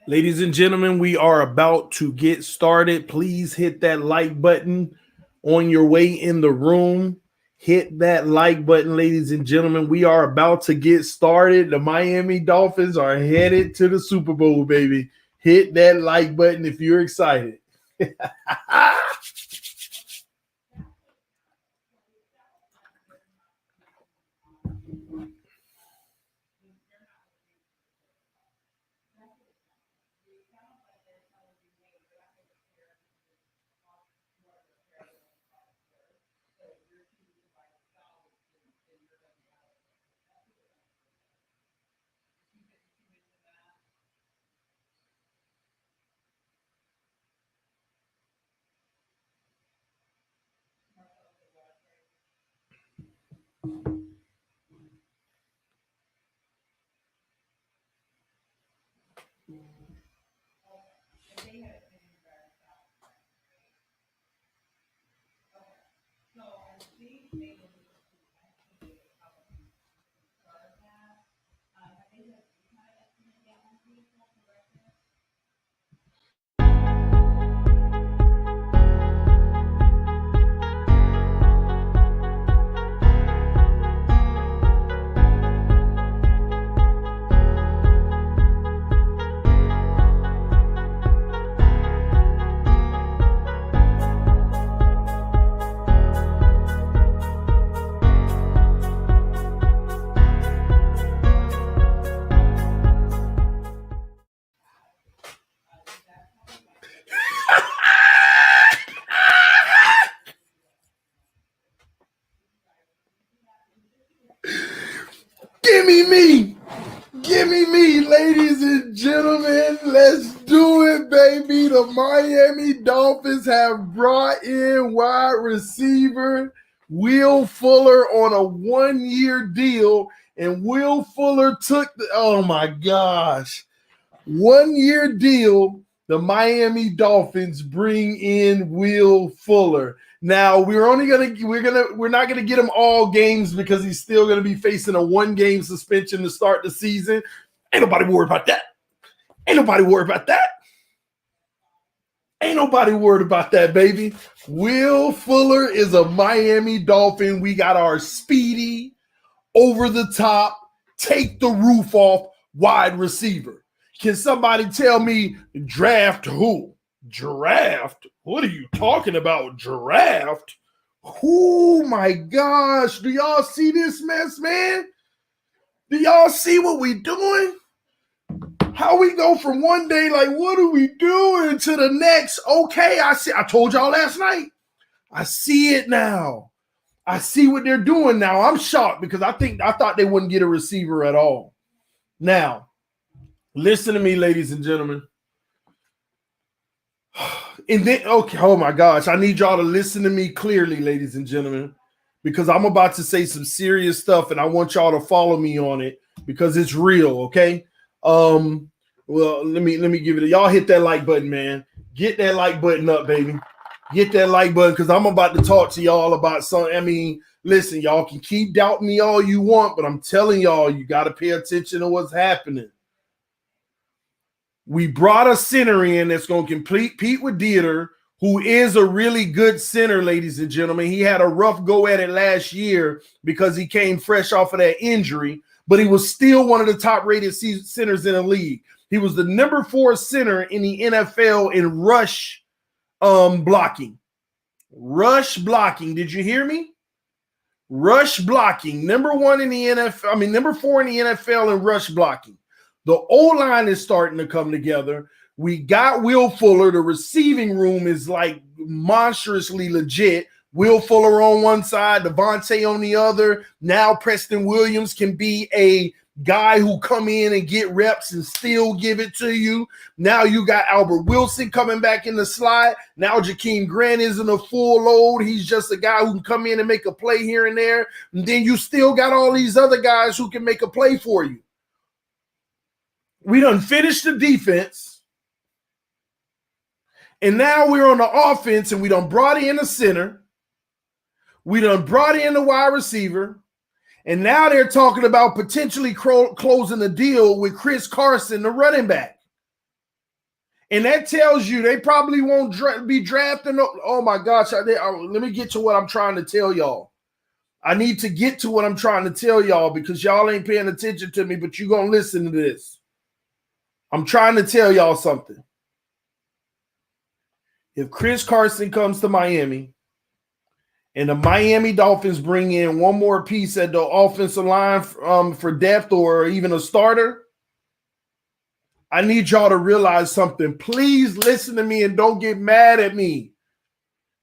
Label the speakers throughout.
Speaker 1: Ladies and gentlemen, we are about to get started. Please hit that like button on your way in the room. Hit that like button, ladies and gentlemen. We are about to get started. The Miami Dolphins are headed to the Super Bowl, baby. Hit that like button if you're excited. Give me, ladies and gentlemen. Let's do it, baby. The Miami Dolphins have brought in wide receiver Will Fuller on a 1-year deal, and Will Fuller took oh my gosh, 1-year deal. The Miami Dolphins bring in Will Fuller. Now we're not gonna get him all games because he's still gonna be facing a 1-game suspension to start the season. Ain't nobody worried about that. Ain't nobody worried about that, baby. Will Fuller is a Miami Dolphin. We got our speedy, over the top, take the roof off wide receiver. Can somebody tell me draft who? Draft? What are you talking about? Draft? Oh my gosh. Do y'all see this mess, man? Do y'all see what we doing? How we go from one day, like, what are we doing, to the next? Okay, I told y'all last night. I see it now. I see what they're doing now. I'm shocked because I thought they wouldn't get a receiver at all. Now, listen to me, ladies and gentlemen. And then, okay, oh my gosh, I need y'all to listen to me clearly, ladies and gentlemen, because I'm about to say some serious stuff and I want y'all to follow me on it because it's real, okay? Well, let me give it. Y'all hit that like button, man. Get that like button up, baby. Get that like button because I'm about to talk to y'all about something. I mean, listen, y'all can keep doubting me all you want, but I'm telling y'all, you got to pay attention to what's happening. We brought a center in that's going to compete with Dieter, who is a really good center, ladies and gentlemen. He had a rough go at it last year because he came fresh off of that injury, but he was still one of the top-rated centers in the league. He was the number 4 center in the NFL in rush blocking. Rush blocking. Did you hear me? Rush blocking. Number 1 in the NFL. I mean, number 4 in the NFL in rush blocking. The O-line is starting to come together. We got Will Fuller. The receiving room is like monstrously legit. Will Fuller on one side, Devontae on the other. Now Preston Williams can be a guy who come in and get reps and still give it to you. Now you got Albert Wilson coming back in the slot. Now Jakeem Grant isn't a full load. He's just a guy who can come in and make a play here and there. And then you still got all these other guys who can make a play for you. We done finished the defense. And now we're on the offense and we done brought in the center. We done brought in the wide receiver. And now they're talking about potentially closing the deal with Chris Carson, the running back. And that tells you they probably won't be drafting. Oh my gosh. Let me get to what I'm trying to tell y'all. I need to get to what I'm trying to tell y'all because y'all ain't paying attention to me, but you're going to listen to this. I'm trying to tell y'all something. If Chris Carson comes to Miami and the Miami Dolphins bring in one more piece at the offensive line for depth or even a starter, I need y'all to realize something. Please listen to me and don't get mad at me.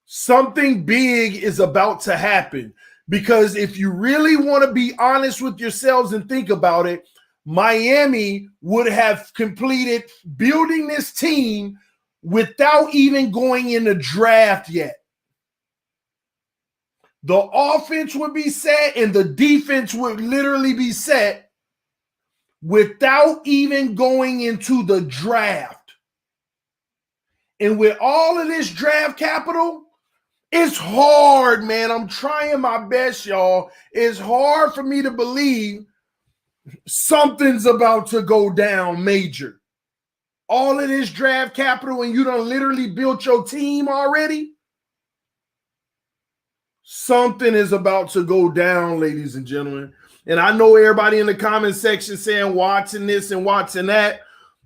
Speaker 1: Something big is about to happen because if you really want to be honest with yourselves and think about it, Miami would have completed building this team without even going in the draft yet. The offense would be set and the defense would literally be set without even going into the draft. And with all of this draft capital, it's hard, man. I'm trying my best, y'all. It's hard for me to believe something's about to go down major. All of this draft capital and you done literally built your team already. Something is about to go down, ladies and gentlemen. And I know everybody in the comment section saying Watson this and Watson that.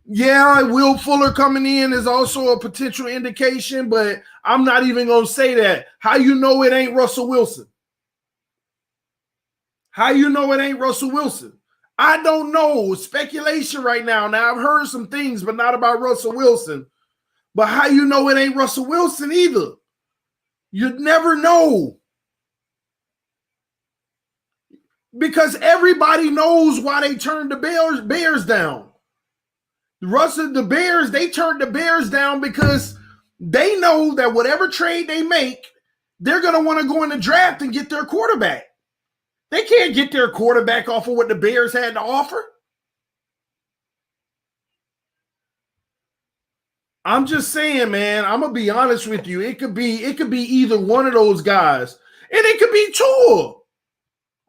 Speaker 1: Yeah, Will Fuller coming in is also a potential indication, but I'm not even going to say that. How you know it ain't Russell Wilson? How you know it ain't Russell Wilson? I don't know. Speculation right now. Now, I've heard some things, but not about Russell Wilson. But how you know it ain't Russell Wilson either? You'd never know. Because everybody knows why they turned the Bears down. The Bears, they turned the Bears down because they know that whatever trade they make, they're going to want to go in the draft and get their quarterback. They can't get their quarterback off of what the Bears had to offer. I'm just saying, man, I'm going to be honest with you. It could be either one of those guys, and it could be Tua.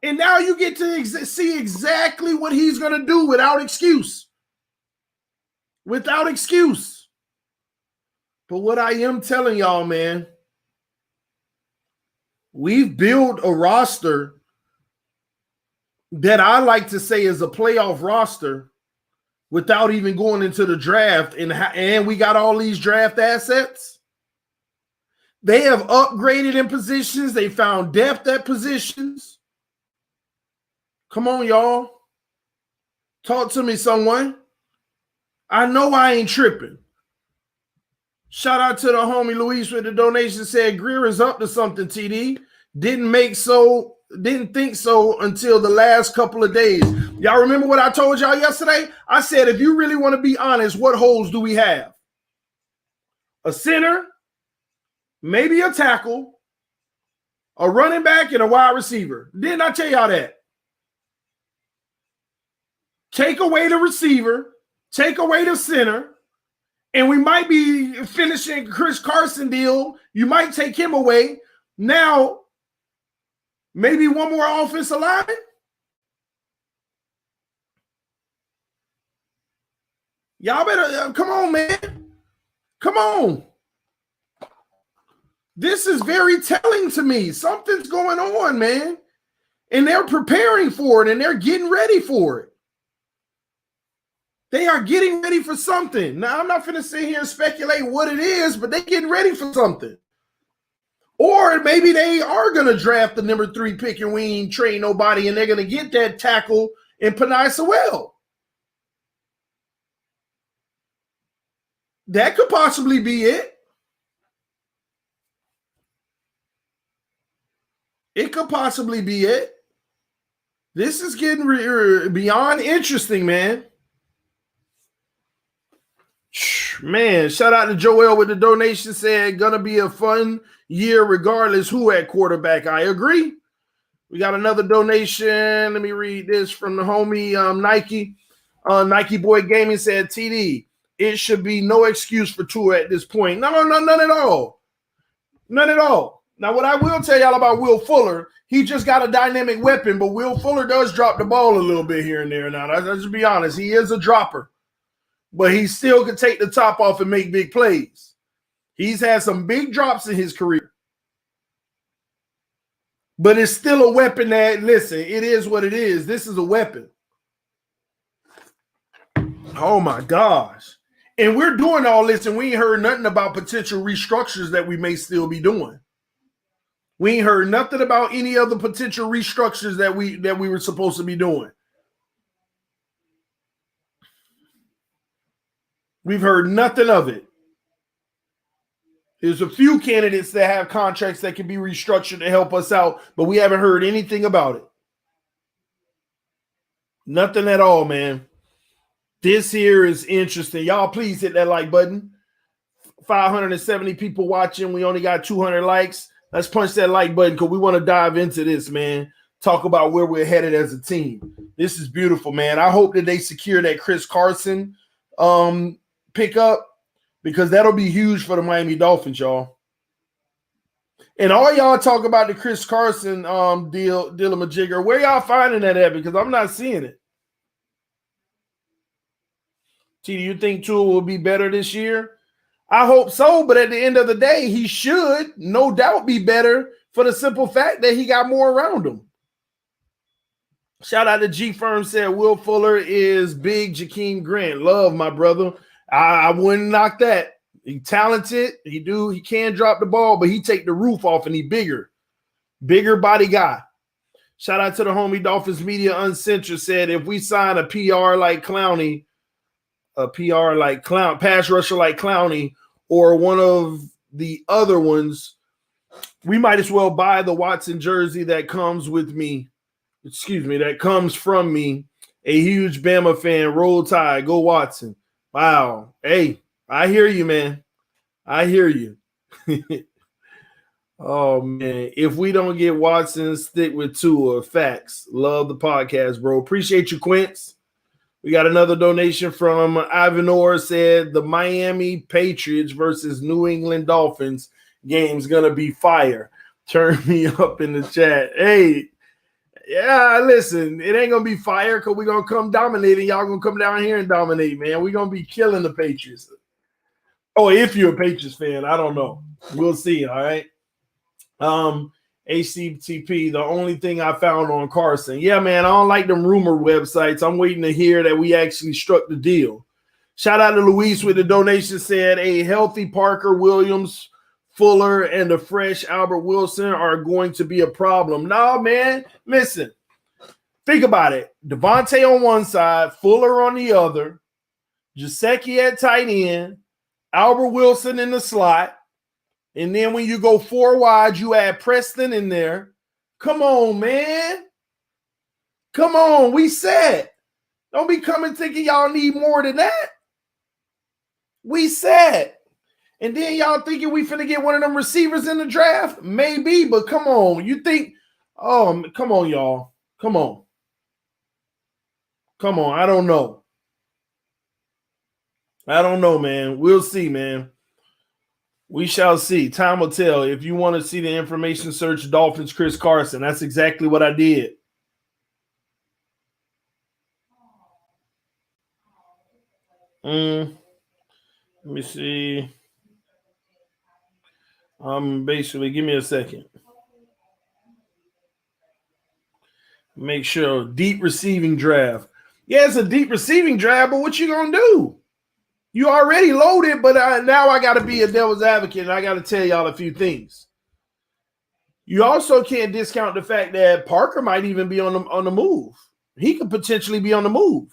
Speaker 1: And now you get to see exactly what he's going to do without excuse. Without excuse. But what I am telling y'all, man, we've built a roster that I like to say is a playoff roster without even going into the draft. And we got all these draft assets. They have upgraded in positions. They found depth at positions. Come on, y'all. Talk to me, someone. I know I ain't tripping. Shout out to the homie Luis with the donation. Said Greer is up to something, TD. Didn't think so until the last couple of days. Y'all remember what I told y'all yesterday? I said, if you really want to be honest, what holes do we have? A center, maybe a tackle, a running back, and a wide receiver. Didn't I tell y'all that? Take away the receiver, take away the center, and we might be finishing Chris Carson deal. You might take him away. Now, maybe one more offensive lineman. Y'all better, come on, man. Come on. This is very telling to me. Something's going on, man. And they're preparing for it, and they're getting ready for it. They are getting ready for something. Now, I'm not going to sit here and speculate what it is, but they're getting ready for something. Or maybe they are going to draft the number 3 pick and we ain't trade nobody, and they're going to get that tackle in Penei Sewell. That could possibly be it. It could possibly be it. This is getting beyond interesting, man. Man, shout out to Joel with the donation. Said gonna be a fun year regardless who at quarterback. I agree. We got another donation. Let me read this from the homie Nike. Nike Boy Gaming said, TD, it should be no excuse for Tua at this point. No, none at all. None at all. Now, what I will tell y'all about Will Fuller, he just got a dynamic weapon, but Will Fuller does drop the ball a little bit here and there. Now, let's be honest, he is a dropper, but he still can take the top off and make big plays. He's had some big drops in his career. But it's still a weapon that, listen, it is what it is. This is a weapon. Oh, my gosh. And we're doing all this, and we ain't heard nothing about potential restructures that we may still be doing. We ain't heard nothing about any other potential restructures that we were supposed to be doing. We've heard nothing of it. There's a few candidates that have contracts that can be restructured to help us out, but we haven't heard anything about it. Nothing at all, man. This here is interesting. Y'all, please hit that like button. 570 people watching. We only got 200 likes. Let's punch that like button because we want to dive into this, man. Talk about where we're headed as a team. This is beautiful, man. I hope that they secure that Chris Carson pickup because that'll be huge for the Miami Dolphins, y'all. And all y'all talk about the Chris Carson deal of majigger. Where y'all finding that at? Because I'm not seeing it. T, do you think Tua will be better this year? I hope so, but at the end of the day, he should no doubt be better for the simple fact that he got more around him. Shout out to G Firm said Will Fuller is big Jakeem Grant. Love, my brother. I wouldn't knock that. He's talented. He can drop the ball, but he take the roof off and he bigger body guy. Shout out to the homie Dolphins Media Uncensored said if we sign a PR like Clowney, pass rusher like Clowney, or one of the other ones, we might as well buy the Watson jersey that comes with me. That comes from me, a huge Bama fan. Roll Tide, go Watson. Wow. Hey, I hear you, man. I hear you. Oh, man. If we don't get Watson, stick with Tua. Facts. Love the podcast, bro. Appreciate you, Quince. We got another donation from Ivanor said the Miami Patriots versus New England Dolphins game's going to be fire. Turn me up in the chat. Hey, yeah, listen, it ain't going to be fire because we're going to come dominating. Y'all going to come down here and dominate, man. We're going to be killing the Patriots. Oh, if you're a Patriots fan, I don't know. We'll see, all right? ACTP, the only thing I found on Carson. Yeah, man, I don't like them rumor websites. I'm waiting to hear that we actually struck the deal. Shout out to Luis with the donation said a healthy Parker Williams, Fuller, and a fresh Albert Wilson are going to be a problem. No, man, listen. Think about it. Devontae on one side, Fuller on the other, Gesicki at tight end, Albert Wilson in the slot. And then when you go 4 wide, you add Preston in there. Come on, man. Come on. We set. Don't be coming thinking y'all need more than that. We set. And then y'all thinking we finna get one of them receivers in the draft? Maybe, but come on. You think, oh, come on, y'all. Come on. Come on. I don't know. I don't know, man. We'll see, man. We shall see. Time will tell. If you want to see the information, search Dolphins Chris Carson. That's exactly what I did. Let me see. Basically, give me a second. Make sure. Deep receiving draft. Yeah, it's a deep receiving draft, but what you going to do? You already loaded, but now I got to be a devil's advocate, and I got to tell y'all a few things. You also can't discount the fact that Parker might even be on the move. He could potentially be on the move.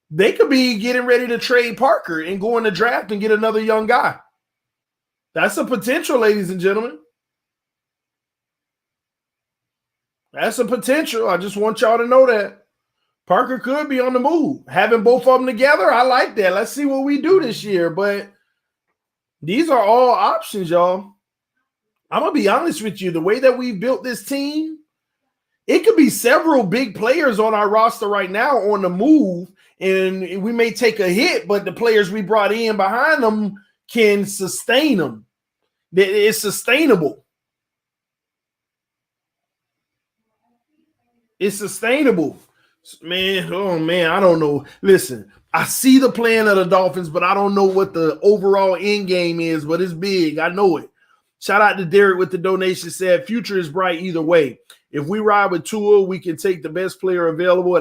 Speaker 1: They could be getting ready to trade Parker and go in the draft and get another young guy. That's a potential, ladies and gentlemen. That's a potential. I just want y'all to know that. Parker could be on the move. Having both of them together, I like that. Let's see what we do this year. But these are all options, y'all. I'm going to be honest with you. The way that we built this team, it could be several big players on our roster right now on the move, and we may take a hit, but the players we brought in behind them can sustain them. It's sustainable. It's sustainable. Man, oh man, I don't know. Listen, I see the plan of the Dolphins, but I don't know what the overall end game is, but it's big. I know it. Shout out to Derek with the donation, said, future is bright either way. If we ride with Tua, we can take the best player available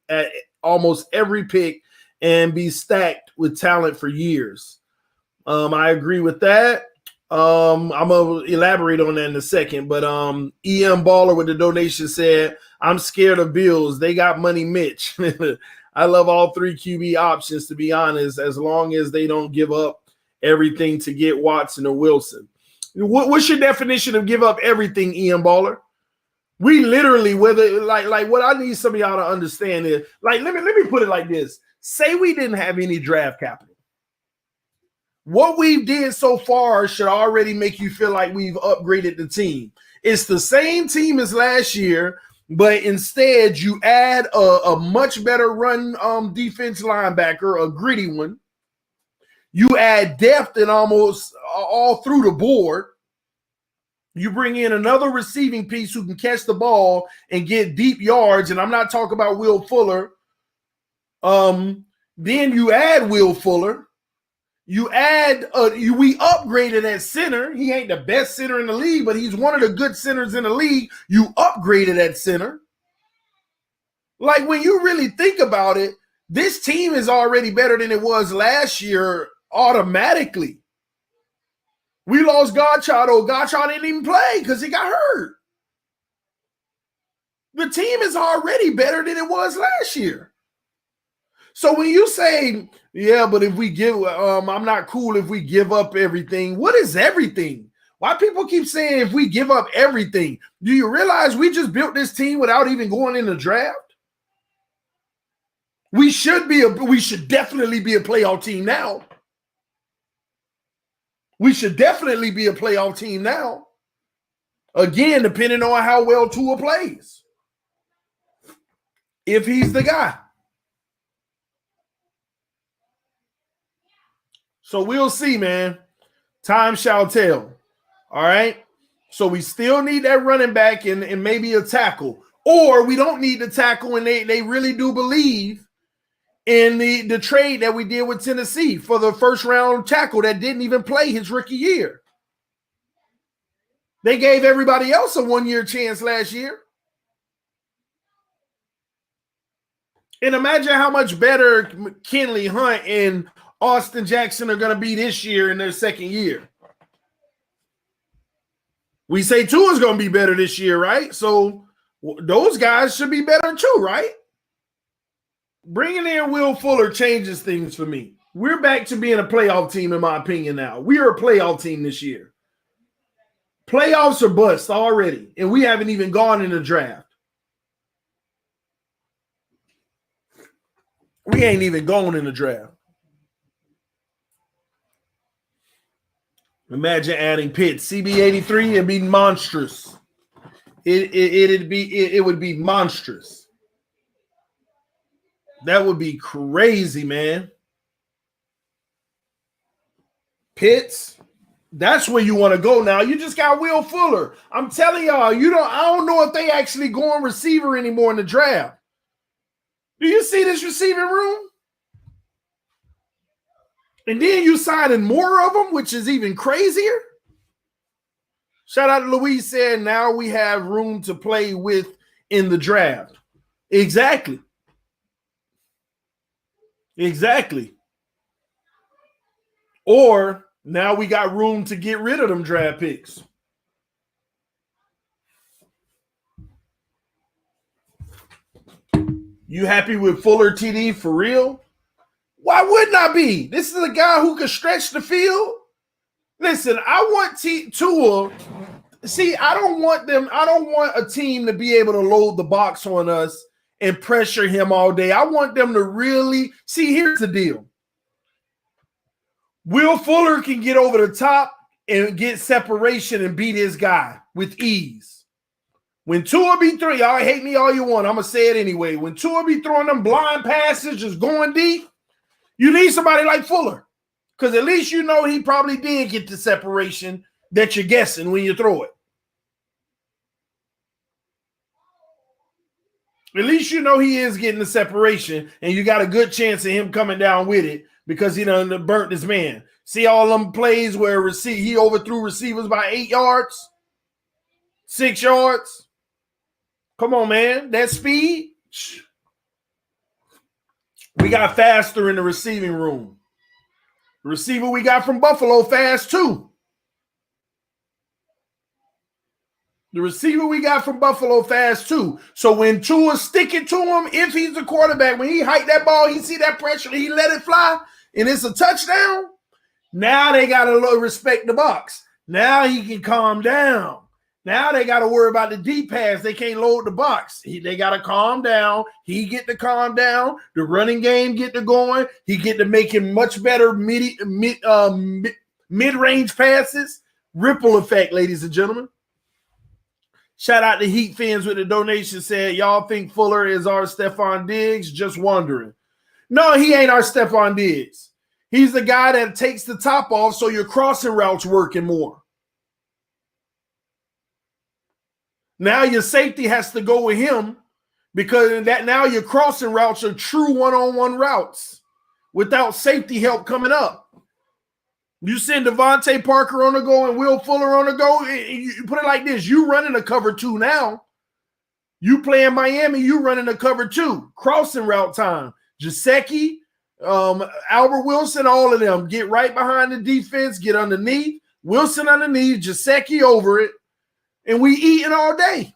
Speaker 1: at almost every pick and be stacked with talent for years. I agree with that. I'm going to elaborate on that in a second, but EM Baller with the donation said, I'm scared of Bills. They got money, Mitch. I love all 3 QB options, to be honest, as long as they don't give up everything to get Watson or Wilson. What's your definition of give up everything, EM Baller? We literally, whether like what I need some of y'all to understand is, like, let me put it like this. Say we didn't have any draft capital. What we did so far should already make you feel like we've upgraded the team. It's the same team as last year, but instead you add a much better run defense linebacker, a gritty one. You add depth in almost all through the board. You bring in another receiving piece who can catch the ball and get deep yards, and I'm not talking about Will Fuller. Then you add Will Fuller. You add, we upgraded at center. He ain't the best center in the league, but he's one of the good centers in the league. You upgraded at center. Like, when you really think about it, this team is already better than it was last year automatically. We lost Godchild. Godchild didn't even play because he got hurt. The team is already better than it was last year. So when you say, yeah, but if we give, I'm not cool if we give up everything. What is everything? Why people keep saying if we give up everything? Do you realize we just built this team without even going in the draft? We should definitely be a playoff team now. We should definitely be a playoff team now. Again, depending on how well Tua plays. If he's the guy. So we'll see, man. Time shall tell. All right? So we still need that running back and maybe a tackle. Or we don't need the tackle, and they really do believe in the trade that we did with Tennessee for the first-round tackle that didn't even play his rookie year. They gave everybody else a one-year chance last year. And imagine how much better McKinley, Hunt, and Austin Jackson are going to be this year in their second year. We say Tua's going to be better this year, right? So those guys should be better too, right? Bringing in Will Fuller changes things for me. We're back to being a playoff team, in my opinion, now. We are a playoff team this year. Playoffs are bust already, and we haven't even gone in the draft. We ain't even going in the draft. Imagine adding Pitts, CB83, it'd be monstrous. It would be monstrous. That would be crazy, man. Pitts, that's where you want to go now. You just got Will Fuller. I'm telling y'all, I don't know if they actually going receiver anymore in the draft. Do you see this receiving room? And then you signing more of them, which is even crazier. Shout out to Louise saying now we have room to play with in the draft. Exactly. Or now we got room to get rid of them draft picks. You happy with Fuller TD for real? Why wouldn't I be? This is a guy who can stretch the field. Listen, I want Tua. See, I don't want a team to be able to load the box on us and pressure him all day. I want them to really see. Here's the deal. Will Fuller can get over the top and get separation and beat his guy with ease. When Tua be throwing, y'all hate me all you want. I'm going to say it anyway. When Tua be throwing them blind passes, just going deep, you need somebody like Fuller. Because at least you know he probably did get the separation that you're guessing when you throw it. At least you know he is getting the separation, and you got a good chance of him coming down with it because he done burnt his man. See all them plays where he overthrew receivers by 8 yards, 6 yards. Come on, man. That speed. We got faster in the receiving room. The receiver we got from Buffalo fast too. So when Tua's sticking to him, if he's the quarterback, when he hike that ball, he see that pressure, he let it fly, and it's a touchdown, now they got to respect the box. Now he can calm down. Now they got to worry about the deep pass. They can't load the box. They got to calm down. He get to calm down. The running game get to going. He get to making much better mid-range passes. Ripple effect, ladies and gentlemen. Shout out to Heat fans with the donation said, y'all think Fuller is our Stephon Diggs? Just wondering. No, he ain't our Stephon Diggs. He's the guy that takes the top off so your crossing routes working more. Now your safety has to go with him because that now your crossing routes are true one-on-one routes without safety help coming up. You send Devontae Parker on the go and Will Fuller on the go. You put it like this. You running a cover 2 now. You playing Miami, you running a cover 2. Crossing route time. Gesicki, Albert Wilson, all of them. Get right behind the defense. Get underneath. Wilson underneath. Gesicki over it. And we eating all day.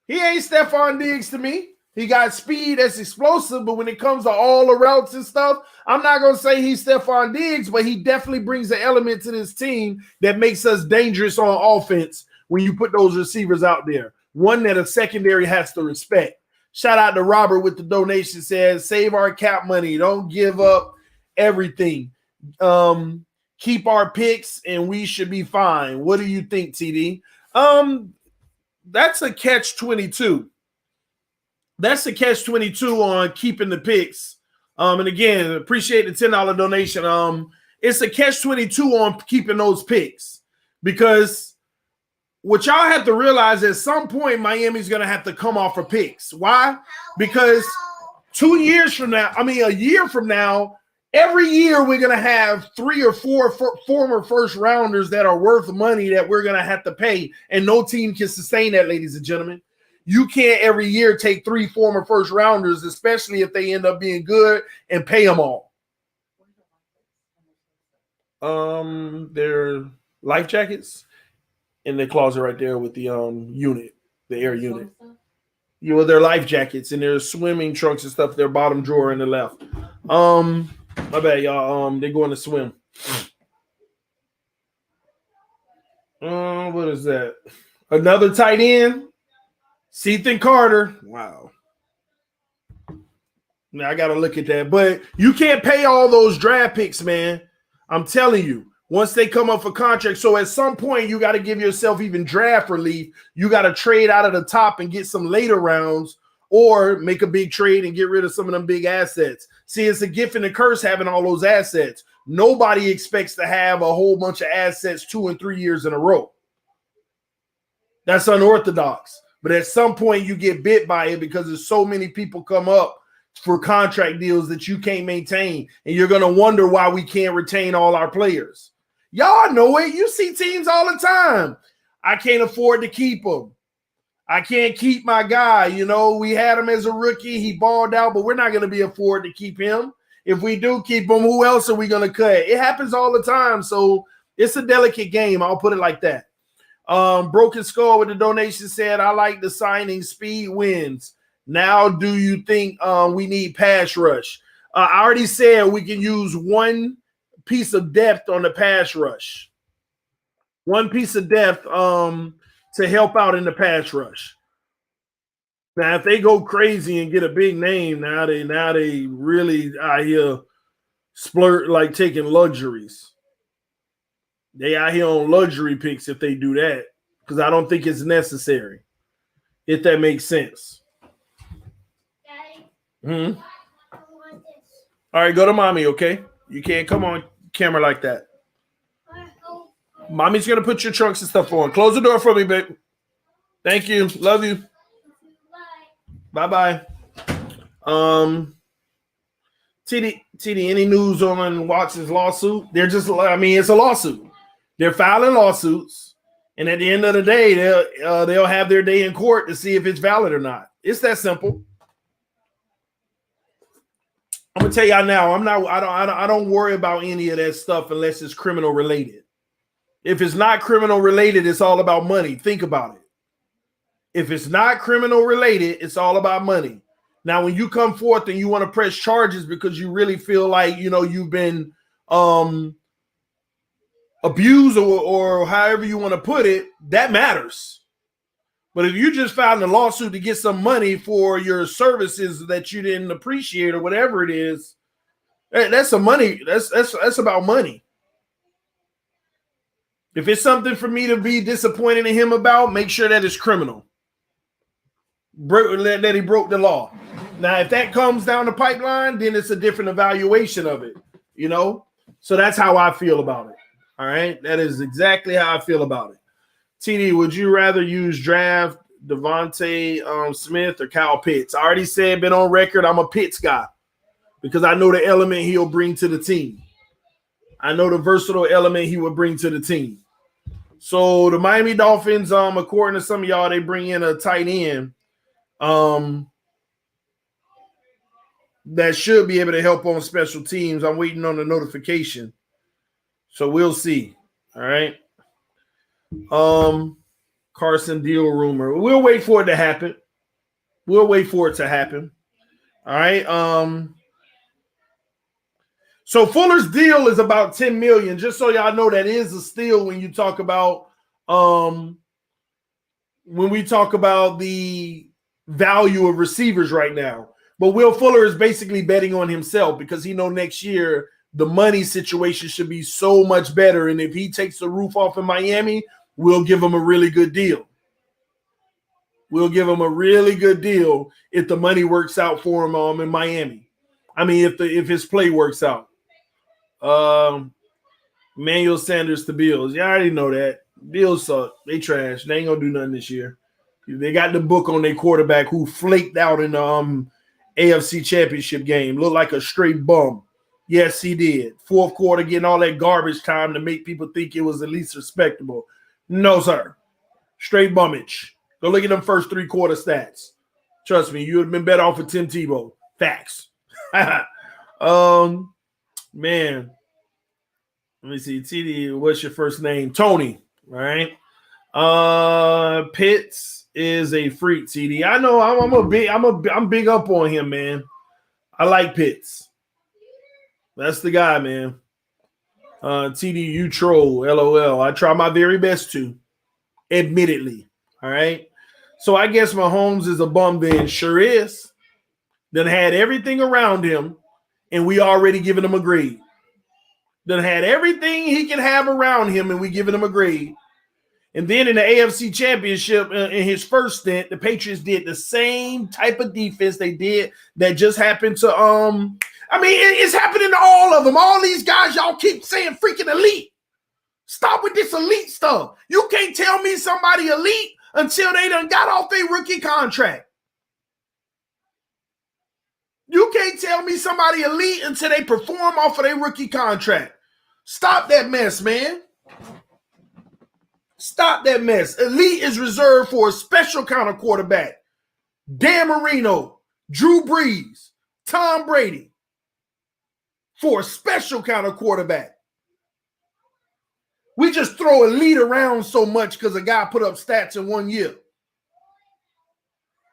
Speaker 1: He ain't Stephon Diggs to me. He got speed that's explosive, but when it comes to all the routes and stuff, I'm not going to say he's Stephon Diggs, but he definitely brings an element to this team that makes us dangerous on offense when you put those receivers out there. One that a secondary has to respect. Shout out to Robert with the donation, says, save our cap money. Don't give up everything. Keep our picks, and we should be fine. What do you think, TD? That's a catch-22. That's a catch-22 on keeping the picks. And again, appreciate the $10 donation. It's a catch-22 on keeping those picks because what y'all have to realize at some point Miami's going to have to come off of picks. Why? Because a year from now, every year we're going to have 3 or 4 former first rounders that are worth money that we're going to have to pay, and no team can sustain that, ladies and gentlemen. You can't every year take 3 former first rounders, especially if they end up being good, and pay them all. They're life jackets in the closet right there with the unit, the air unit. their life jackets and their swimming trunks and stuff, their bottom drawer in the left. My bad, y'all. They're going to swim. What is that? Another tight end? Ethan Carter. Wow. Now I got to look at that. But you can't pay all those draft picks, man. I'm telling you. Once they come up for contract. So at some point, you got to give yourself even draft relief. You got to trade out of the top and get some later rounds or make a big trade and get rid of some of them big assets. See, it's a gift and a curse having all those assets. Nobody expects to have a whole bunch of assets 2 and 3 years in a row. That's unorthodox. But at some point, you get bit by it because there's so many people come up for contract deals that you can't maintain. And you're going to wonder why we can't retain all our players. Y'all know it. You see teams all the time. I can't afford to keep him. I can't keep my guy. You know, we had him as a rookie. He balled out, but we're not going to be afford to keep him. If we do keep him, who else are we going to cut? It happens all the time. So it's a delicate game. I'll put it like that. Broken Skull with the donation said, I like the signing. Speed wins. Now, do you think we need pass rush? I already said we can use one piece of depth on the pass rush. One piece of depth to help out in the pass rush. Now, if they go crazy and get a big name, now they really out here splurt like taking luxuries. They out here on luxury picks if they do that, because I don't think it's necessary. If that makes sense. Daddy, I want this. All right, go to mommy, okay? You can't come on camera like that. Mommy's going to put your trunks and stuff on. Close the door for me, babe. Thank you. Love you. Bye-bye. TD, any news on Watson's lawsuit? It's a lawsuit. They're filing lawsuits, and at the end of the day, they'll have their day in court to see if it's valid or not. It's that simple. I'm gonna tell y'all now. I don't worry about any of that stuff unless it's criminal related. If it's not criminal related, it's all about money. Think about it. If it's not criminal related, it's all about money. Now, when you come forth and you want to press charges because you really feel like you've been abused or however you want to put it, that matters. But if you just filed a lawsuit to get some money for your services that you didn't appreciate or whatever it is, that's some money. That's about money. If it's something for me to be disappointed in him about, make sure that it's criminal. That he broke the law. Now, if that comes down the pipeline, then it's a different evaluation of it, So that's how I feel about it. All right. That is exactly how I feel about it. TD, would you rather use draft Devontae Smith or Kyle Pitts? I already said, been on record, I'm a Pitts guy because I know the element he'll bring to the team. I know the versatile element he would bring to the team. So the Miami Dolphins, according to some of y'all, they bring in a tight end that should be able to help on special teams. I'm waiting on the notification. So we'll see. All right. Carson deal rumor. We'll wait for it to happen. All right. So Fuller's deal is about $10 million. Just so y'all know, that is a steal when you talk about when we talk about the value of receivers right now. But Will Fuller is basically betting on himself because he know next year the money situation should be so much better. And if he takes the roof off in Miami, we'll give him a really good deal. We'll give him a really good deal if the money works out for him in Miami. I mean, if his play works out. Emmanuel Sanders to Bills. You already know that. Bills suck. They trash. They ain't gonna do nothing this year. They got the book on their quarterback who flaked out in the AFC Championship game. Looked like a straight bum. Yes, he did. Fourth quarter, getting all that garbage time to make people think it was at least respectable. No, sir. Straight bummage. Go look at them first 3 quarter stats. Trust me, you would have been better off with Tim Tebow. Facts. Man. Let me see. TD, what's your first name? Tony. All right. Pitts. is a freak, TD. I know I'm big up on him, man. I like Pitts. That's the guy, man. TD, you troll, LOL. I try my very best to, admittedly. All right. So I guess Mahomes is a bum then. Sure is. Then had everything around him, and we already given him a grade. Then had everything he can have around him, and we giving him a grade. And then in the AFC Championship, in his first stint, the Patriots did the same type of defense they did that just happened to it's happening to all of them. All these guys, y'all keep saying freaking elite. Stop with this elite stuff. You can't tell me somebody elite until they done got off their rookie contract. You can't tell me somebody elite until they perform off of their rookie contract. Stop that mess, man. Stop that mess. Elite is reserved for a special kind of quarterback. Dan Marino, Drew Brees, Tom Brady. For a special kind of quarterback. We just throw elite around so much because a guy put up stats in 1 year.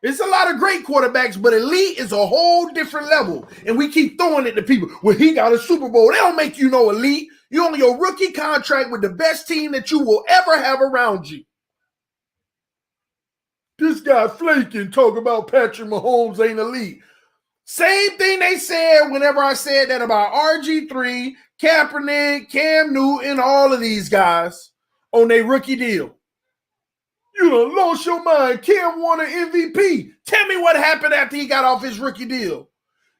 Speaker 1: It's a lot of great quarterbacks, but elite is a whole different level. And we keep throwing it to people. Well, he got a Super Bowl. They don't make you no elite. You're on your rookie contract with the best team that you will ever have around you. This guy flaking talk about Patrick Mahomes ain't elite. Same thing they said whenever I said that about RG3, Kaepernick, Cam Newton, all of these guys on their rookie deal. You done lost your mind. Cam won an MVP. Tell me what happened after he got off his rookie deal.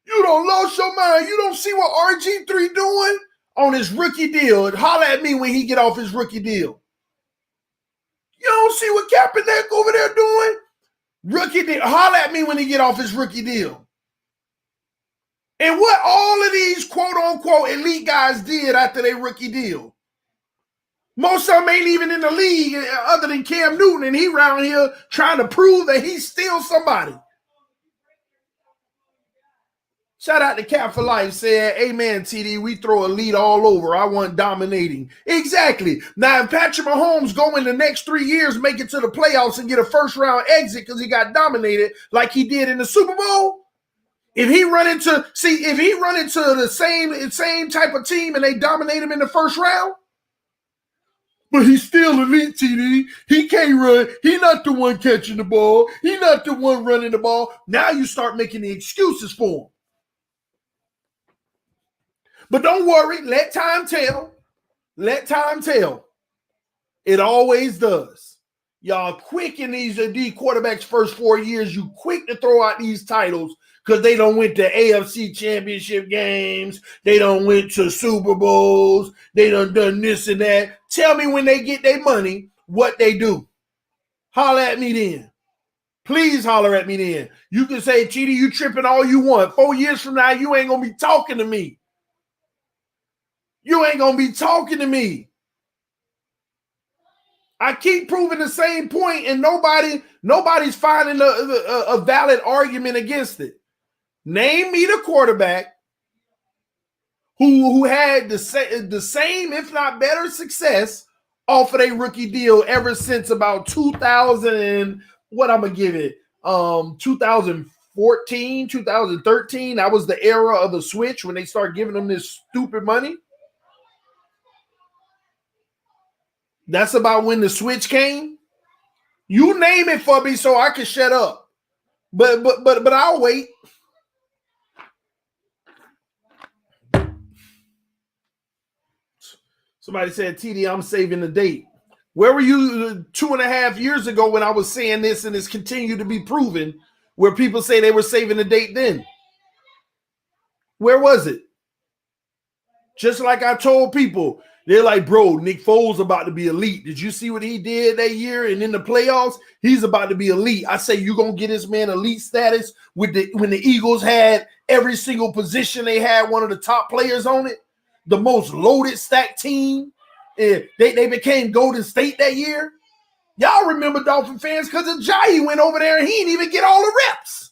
Speaker 1: You done lost your mind. You don't see what RG3 doing on his rookie deal. Holler at me when he get off his rookie deal. You don't see what Kaepernick over there doing? Rookie deal. Holler at me when he get off his rookie deal. And what all of these quote-unquote elite guys did after their rookie deal. Most of them ain't even in the league other than Cam Newton, and he around here trying to prove that he's still somebody. Shout out to Cap for Life, said, amen, TD, we throw elite all over. I want dominating. Exactly. Now, if Patrick Mahomes go in the next 3 years, make it to the playoffs and get a first-round exit because he got dominated like he did in the Super Bowl, if he run into the same type of team and they dominate him in the first round, but he's still elite, TD. He can't run. He not the one catching the ball. He not the one running the ball. Now you start making the excuses for him. But don't worry. Let time tell. Let time tell. It always does. Y'all quick in these quarterbacks' first 4 years. You quick to throw out these titles because they don't went to AFC championship games. They don't went to Super Bowls. They done this and that. Tell me when they get their money, what they do. Holler at me then. Please holler at me then. You can say, TD, you tripping all you want. 4 years from now, you ain't going to be talking to me. You ain't going to be talking to me. I keep proving the same point, and nobody's finding a valid argument against it. Name me the quarterback who had the same, if not better, success off of a rookie deal ever since about 2000 and what I'm gonna give it, 2014, 2013. That was the era of the switch when they started giving them this stupid money. That's about when the switch came. You name it for me so I can shut up. But I'll wait. Somebody said, TD, I'm saving the date. Where were you 2.5 years ago when I was saying this and it's continued to be proven where people say they were saving the date then? Where was it? Just like I told people, they're like, bro, Nick Foles about to be elite. Did you see what he did that year? And in the playoffs, he's about to be elite. I say you're going to get this man elite status when the Eagles had every single position. They had one of the top players on it. The most loaded stacked team. They became Golden State that year. Y'all remember Dolphin fans because Ajayi went over there and he didn't even get all the reps.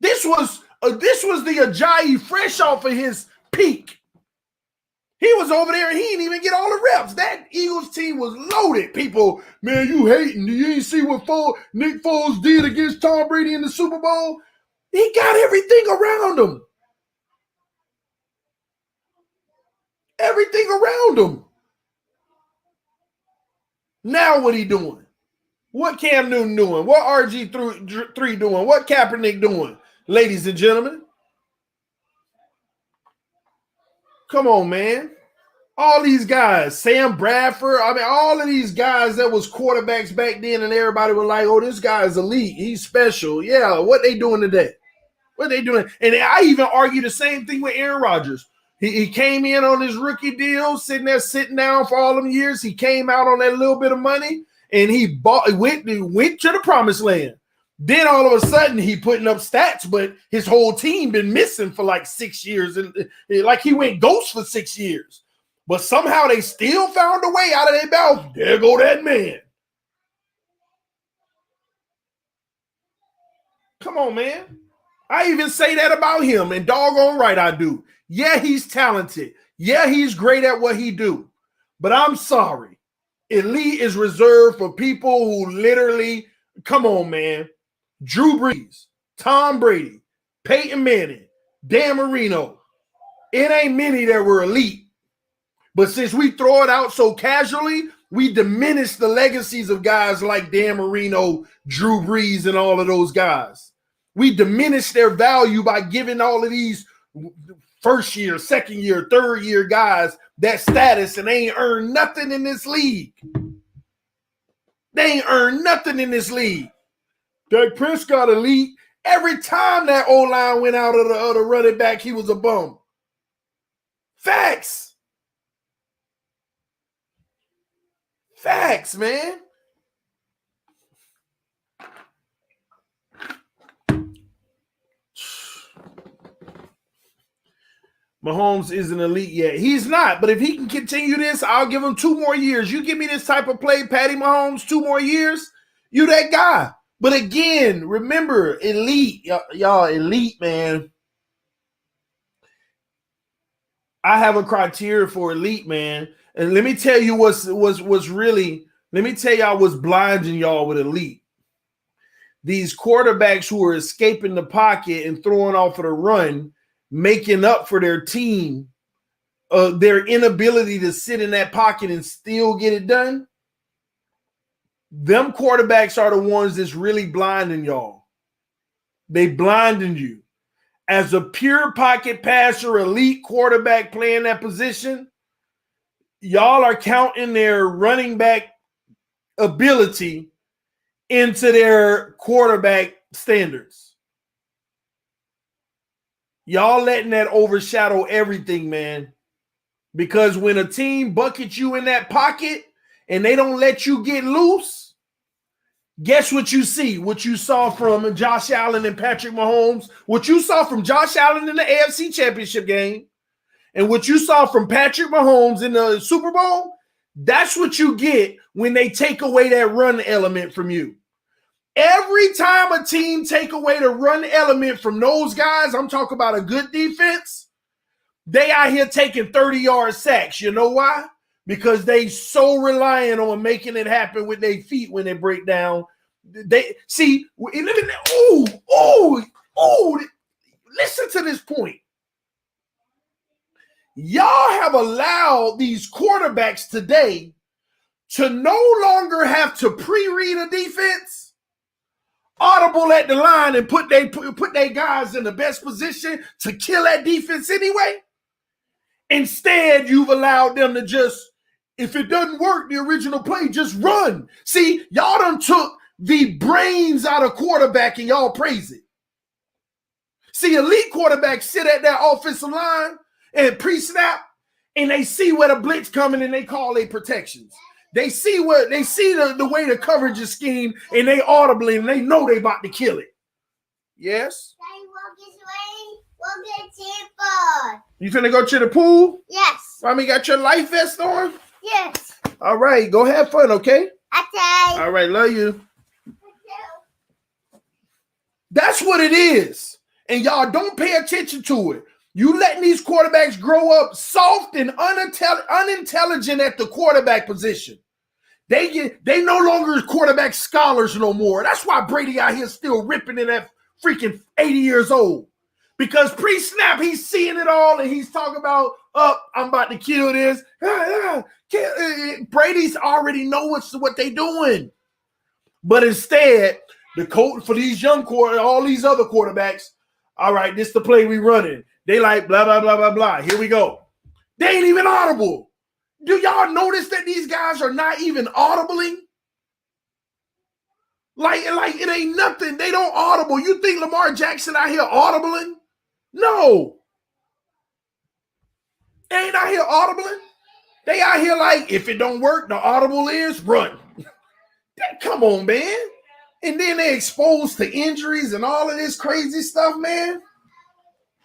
Speaker 1: This was the Ajayi fresh off of his peak. He was over there and he didn't even get all the reps. That Eagles team was loaded. People, man, you hating. You ain't see what Nick Foles did against Tom Brady in the Super Bowl? He got everything around him. Everything around him. Now what he doing? What Cam Newton doing? What RG3 doing? What Kaepernick doing? Ladies and gentlemen. Come on, man. All these guys, Sam Bradford, I mean, all of these guys that was quarterbacks back then and everybody was like, oh, this guy is elite. He's special. Yeah, what they doing today? What they doing? And I even argue the same thing with Aaron Rodgers. He came in on his rookie deal, sitting down for all them years. He came out on that little bit of money, and he went to the promised land. Then all of a sudden, he putting up stats, but his whole team been missing for like 6 years, and like he went ghost for 6 years. But somehow they still found a way out of their mouth. There go that man. Come on, man. I even say that about him, and doggone right I do. Yeah, he's talented. Yeah, he's great at what he do. But I'm sorry. Elite is reserved for people who literally, come on, man. Drew Brees, Tom Brady, Peyton Manning, Dan Marino. It ain't many that were elite. But since we throw it out so casually, we diminish the legacies of guys like Dan Marino, Drew Brees, and all of those guys. We diminish their value by giving all of these first year, second year, third year guys that status, and they ain't earned nothing in this league. They ain't earned nothing in this league. Dak Prescott elite. Every time that O-line went out of the running back, he was a bum. Facts. Facts, man. Mahomes isn't elite yet. He's not, but if he can continue this, I'll give him 2 more years. You give me this type of play, Patty Mahomes, 2 more years, you that guy. But again, remember, elite, y'all, elite, man. I have a criteria for elite, man. And let me tell you what's really, let me tell y'all what's blinding y'all with elite. These quarterbacks who are escaping the pocket and throwing off of the run, making up for their team, their inability to sit in that pocket and still get it done. Them quarterbacks are the ones that's really blinding y'all. They blinding you. As a pure pocket passer, elite quarterback playing that position, y'all are counting their running back ability into their quarterback standards. Y'all letting that overshadow everything, man. Because when a team buckets you in that pocket and they don't let you get loose, guess what you see? What you saw from Josh Allen and Patrick Mahomes, what you saw from Josh Allen in the AFC Championship game, and what you saw from Patrick Mahomes in the Super Bowl, that's what you get when they take away that run element from you. Every time a team take away the run element from those guys, I'm talking about a good defense, they out here taking 30-yard sacks. You know why? Because they so reliant on making it happen with their feet when they break down. They see, listen to this point. Y'all have allowed these quarterbacks today to no longer have to pre-read a defense, audible at the line, and put their guys in the best position to kill that defense anyway. Instead, you've allowed them to just, if it doesn't work, the original play, just run. See, y'all done took the brains out of quarterback and y'all praise it. See, elite quarterbacks sit at that offensive line and pre-snap, and they see where the blitz coming and they call their protections. They see the way the coverage is schemed, and they audibly, and they know they about to kill it. Yes? You finna go to the pool?
Speaker 2: Yes.
Speaker 1: Mommy got your life vest on?
Speaker 2: Yes.
Speaker 1: All right, go have fun, okay?
Speaker 2: Okay.
Speaker 1: All right, love you. That's what it is. And y'all don't pay attention to it. You letting these quarterbacks grow up soft and unintelligent at the quarterback position. They no longer quarterback scholars no more. That's why Brady out here still ripping it at freaking 80 years old. Because pre-snap, he's seeing it all and he's talking about, I'm about to kill this. Brady's already know what they doing. But instead, the coach for these young all these other quarterbacks, all right, this is the play we running. They like blah, blah, blah, blah, blah. Here we go. They ain't even audible. Do y'all notice that these guys are not even audibling? Like it ain't nothing. They don't audible. You think Lamar Jackson out here audibling? No. They ain't out here audibling. They out here like, if it don't work, the audible is run. Come on, man. And then they exposed to injuries and all of this crazy stuff, man.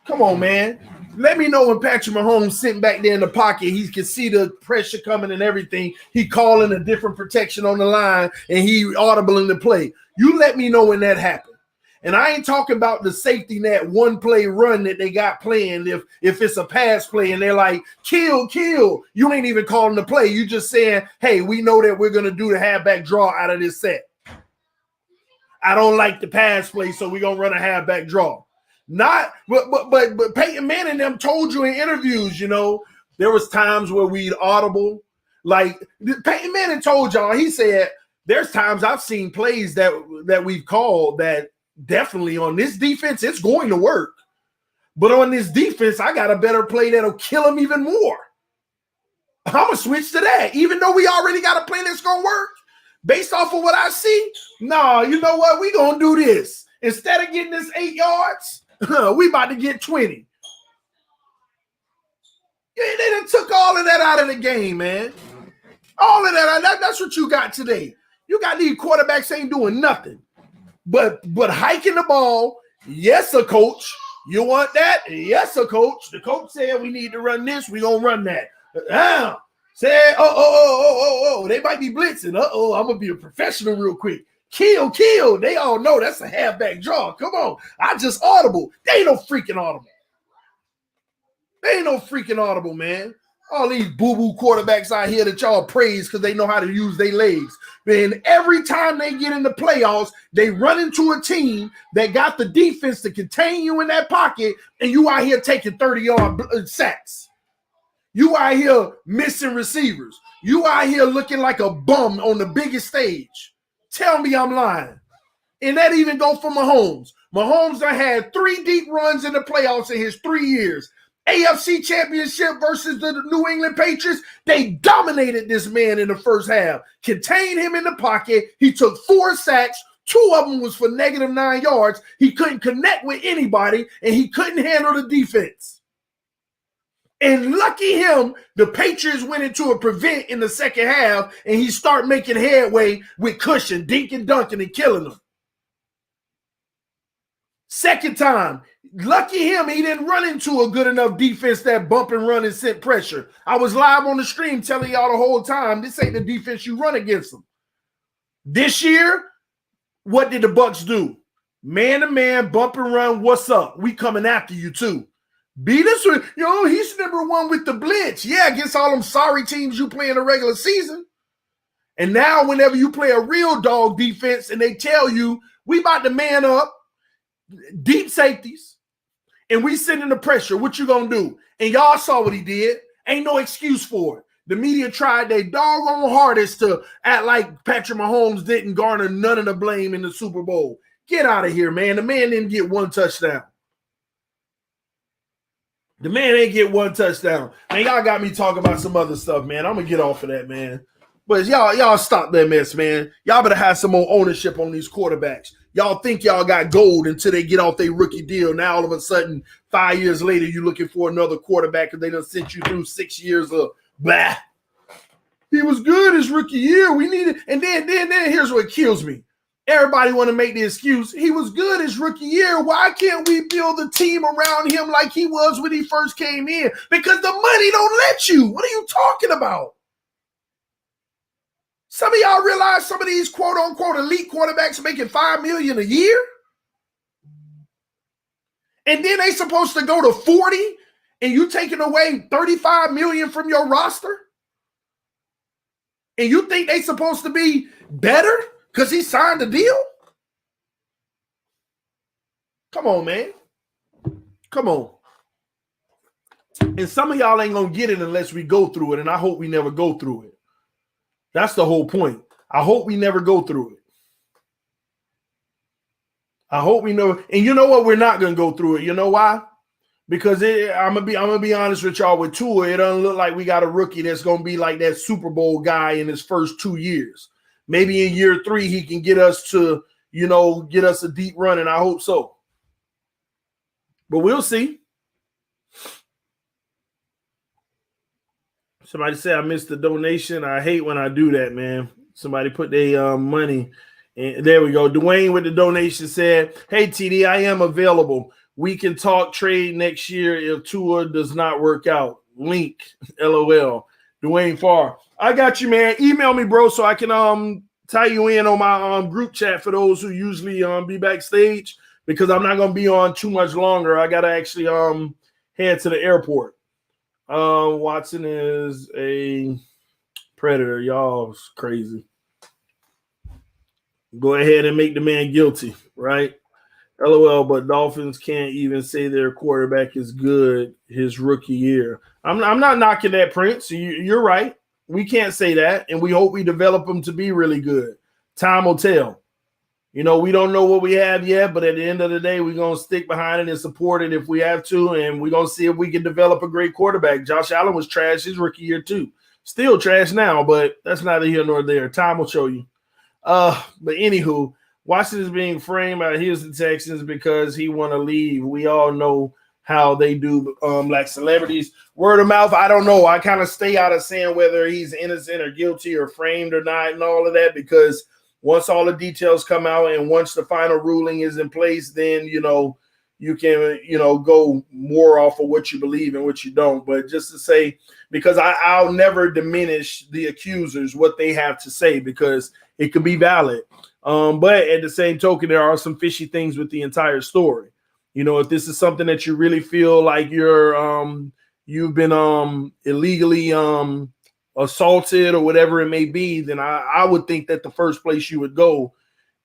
Speaker 1: Come on, man. Let me know when Patrick Mahomes sitting back there in the pocket, he can see the pressure coming and everything. He calling a different protection on the line and he audible in the play. You let me know when that happened. And I ain't talking about the safety net one play run that they got playing. If it's a pass play and they're like, kill. You ain't even calling the play. You just saying, hey, we know that we're going to do the halfback draw out of this set. I don't like the pass play, so we're going to run a halfback draw. But Peyton Manning them told you in interviews, you know, there was times where we'd audible. Like Peyton Manning told y'all, he said, there's times I've seen plays that we've called that definitely on this defense, it's going to work. But on this defense, I got a better play that'll kill them even more. I'm going to switch to that. Even though we already got a play that's going to work, based off of what I see, no, you know what? We going to do this. Instead of getting this 8 yards, we about to get 20. Yeah, they done took all of that out of the game, man. All of that's what you got today. You got these quarterbacks ain't doing nothing. But hiking the ball, yes, sir, coach. You want that? Yes, sir, coach. The coach said we need to run this. We gonna run that. Said, they might be blitzing. I'm gonna be a professional real quick. Kill. They all know that's a halfback draw. Come on, I just audible. They ain't no freaking audible. Man. All these boo-boo quarterbacks out here that y'all praise because they know how to use their legs. And every time they get in the playoffs, they run into a team that got the defense to contain you in that pocket, and you out here taking 30-yard sacks. You out here missing receivers. You out here looking like a bum on the biggest stage. Tell me I'm lying. And that even go for Mahomes. Mahomes done had 3 deep runs in the playoffs in his 3 years. AFC Championship versus the New England Patriots, they dominated this man in the first half, contained him in the pocket. He took 4 sacks. 2 of them was for -9 yards. He couldn't connect with anybody, and he couldn't handle the defense. And lucky him, the Patriots went into a prevent in the second half, and he started making headway with cushion, dinking, dunking, and killing them. Second time, lucky him, he didn't run into a good enough defense that bump and run and sent pressure. I was live on the stream telling y'all the whole time, this ain't the defense you run against them. This year, what did the Bucs do? Man-to-man, bump and run, what's up? We coming after you too. Beat us with, he's #1 with the blitz. Yeah, against all them sorry teams you play in the regular season. And now whenever you play a real dog defense and they tell you, we about to man up, deep safeties, and we sending the pressure, what you gonna do? And y'all saw what he did. Ain't no excuse for it. The media tried their doggone hardest to act like Patrick Mahomes didn't garner none of the blame in the Super Bowl. Get out of here, man. The man didn't get 1 touchdown. The man ain't get 1 touchdown. Man, y'all got me talking about some other stuff, man. I'm gonna get off of that, man. But y'all stop that mess, man. Y'all better have some more ownership on these quarterbacks. Y'all think y'all got gold until they get off their rookie deal. Now all of a sudden, 5 years later, you're looking for another quarterback because they done sent you through 6 years of blah. He was good his rookie year. We needed, and then here's what kills me. Everybody want to make the excuse. He was good his rookie year. Why can't we build a team around him like he was when he first came in? Because the money don't let you. What are you talking about? Some of y'all realize some of these quote-unquote elite quarterbacks are making $5 million a year? And then they supposed to go to 40 and you taking away 35 million from your roster? And you think they supposed to be better because he signed a deal? Come on, man. Come on. And some of y'all ain't going to get it unless we go through it, and I hope we never go through it. That's the whole point. I hope we never go through it. I hope we know. And you know what? We're not going to go through it. You know why? Because I'm gonna be honest with y'all. With Tua, it doesn't look like we got a rookie that's gonna be like that Super Bowl guy in his first 2 years. Maybe in year 3 he can get us to, get us a deep run, and I hope so. But we'll see. Somebody said I missed the donation. I hate when I do that, man. Somebody put their money, and there we go. Dwayne with the donation said, "Hey TD, I am available. We can talk trade next year if Tua does not work out. Link, LOL." Dwayne Farr. I got you, man. Email me, bro, so I can tie you in on my group chat for those who usually be backstage, because I'm not gonna be on too much longer. I gotta actually head to the airport. Watson is a predator. Y'all is crazy. Go ahead and make the man guilty, right? LOL, but Dolphins can't even say their quarterback is good his rookie year. I'm not knocking that, Prince. You're right. We can't say that, and we hope we develop them to be really good. Time will tell. We don't know what we have yet, but at the end of the day, we're going to stick behind it and support it if we have to, and we're going to see if we can develop a great quarterback. Josh Allen was trash his rookie year too. Still trash now, but that's neither here nor there. Time will show you. But anywho, Washington is being framed by Houston Texans because he want to leave. We all know how they do like celebrities. Word of mouth, I don't know. I kind of stay out of saying whether he's innocent or guilty or framed or not and all of that, because once all the details come out and once the final ruling is in place, then, you can, go more off of what you believe and what you don't. But just to say, because I'll never diminish the accusers, what they have to say, because it could be valid. But at the same token, there are some fishy things with the entire story. If this is something that you really feel like you've been illegally assaulted or whatever it may be, then I would think that the first place you would go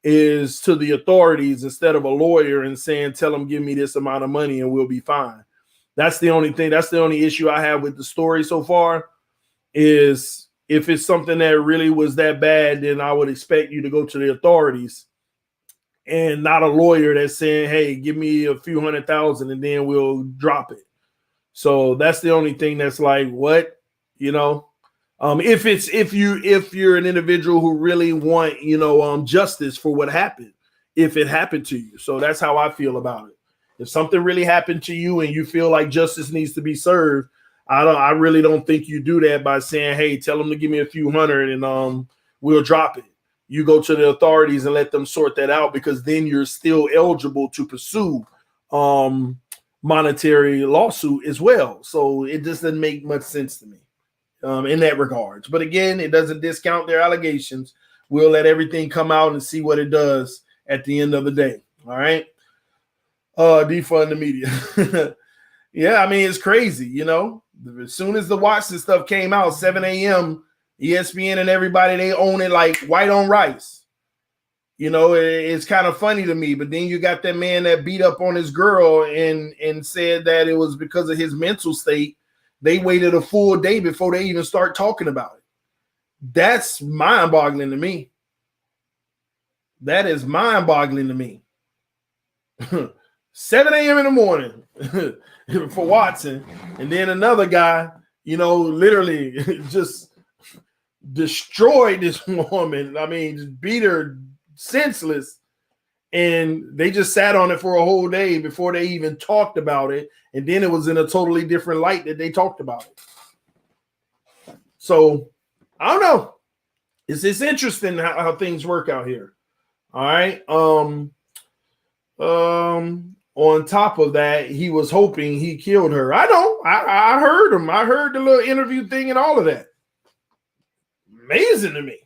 Speaker 1: is to the authorities instead of a lawyer and saying, tell them, give me this amount of money and we'll be fine. That's the only thing. That's the only issue I have with the story so far, is if it's something that really was that bad, then I would expect you to go to the authorities and not a lawyer that's saying, hey, give me a few $100,000 and then we'll drop it. So that's the only thing that's like, what, if you're an individual who really want, justice for what happened, if it happened to you. So that's how I feel about it. If something really happened to you and you feel like justice needs to be served, I really don't think you do that by saying, hey, tell them to give me a few hundred and we'll drop it. You go to the authorities and let them sort that out, because then you're still eligible to pursue monetary lawsuit as well. So it just doesn't make much sense to me in that regards. But again, it doesn't discount their allegations. We'll let everything come out and see what it does at the end of the day. All right. Defund the media. Yeah, I mean, it's crazy, As soon as the Watson stuff came out, 7 a.m., ESPN and everybody, they own it like white on rice. It's kind of funny to me. But then you got that man that beat up on his girl and said that it was because of his mental state. They waited a full day before they even start talking about it. That's mind-boggling to me. That is mind-boggling to me. 7 a.m. in the morning for Watson. And then another guy, literally just destroyed this woman. I mean, just beat her senseless. And they just sat on it for a whole day before they even talked about it. And then it was in a totally different light that they talked about it. So, I don't know. It's interesting how things work out here. All right. On top of that, he was hoping he killed her. I know. I heard him. I heard the little interview thing and all of that. Amazing to me.